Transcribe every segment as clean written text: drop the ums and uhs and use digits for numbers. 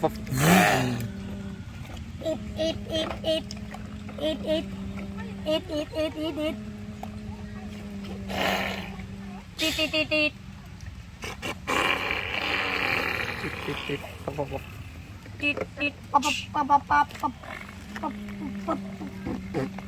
ปั๊บอิดอิดอิดอิดอิดอิดอิดอิดอิดอิดอิดติดติดติดติดติดปั๊บปั๊บปั๊บติดติดปั๊บปั๊บปั๊บปั๊บปั๊บปั๊บปั๊บ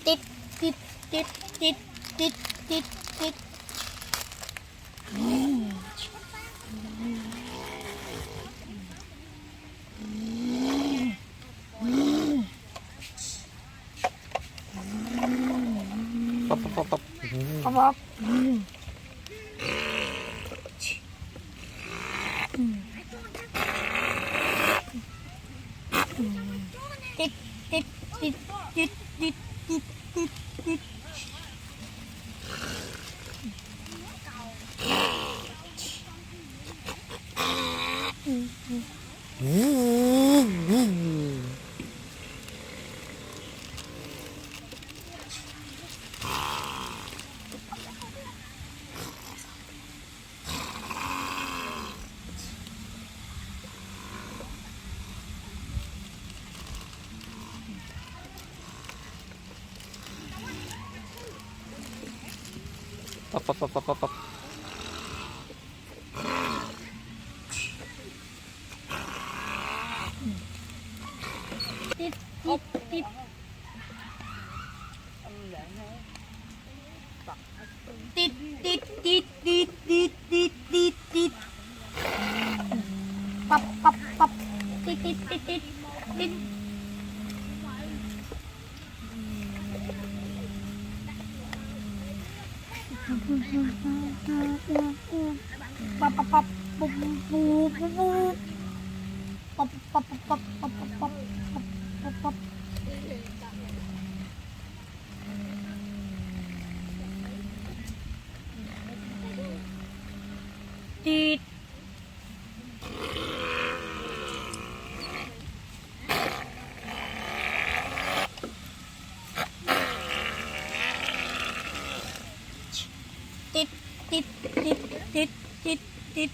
ติดติดติดติดติดติดติดติดติดปั๊บปั๊บปั๊บปั๊บติดติดติดติดติดติดติดติดปั๊บปั๊บปั๊บปั๊บปั๊บติดติดติดติดติดติดติดติดติดติดติดปั๊บปั๊บปั๊บติดติดติดติดติดปั๊บปั๊บปั๊บปุ๊บปุ๊บปุ๊บปั๊บปั๊บปั๊บปั๊บปั๊บปั๊บปั๊บปั๊บติดติดติดติดติดติดติด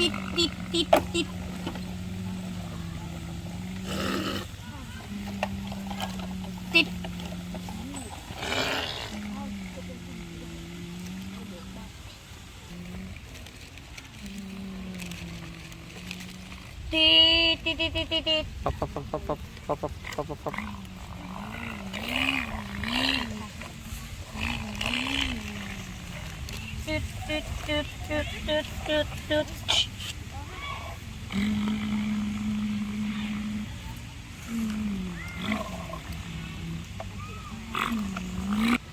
ติดติดติดติดติดติดติดติดติดติดติดปั๊บปั๊บปั๊บปั๊บปั๊บปั๊บปั๊บปั๊บปั๊บติดติดติดติดติดติดติด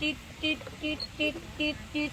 ติดติดติดติดติดติด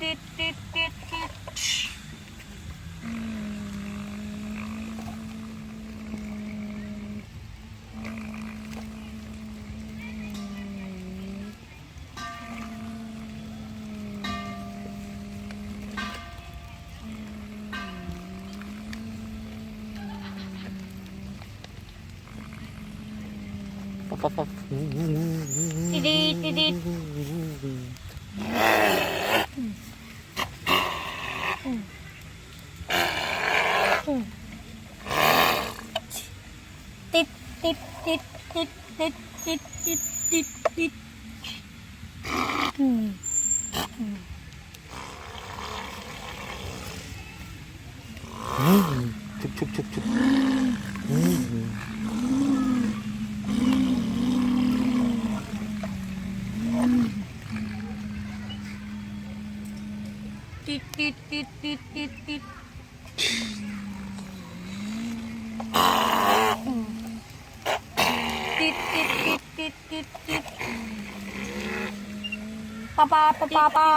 ติดติดติดติดปั๊บปั๊บปั๊บ ติดติดติดติดติดติดติดติดติดติดติดติดชุบชุบชุบชุบติดติดติดติดติดติดติดติดติดติดติดติดปะปะปะปะปะ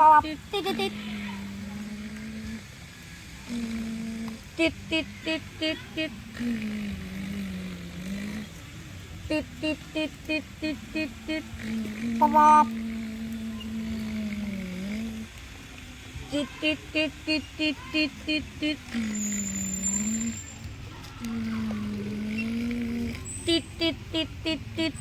ปะติดติดติดติดติดติดติดติดติดติดติดติดติดติดติดปะปะติดติดติดติดติดติดติดติดติดติดติดติดติด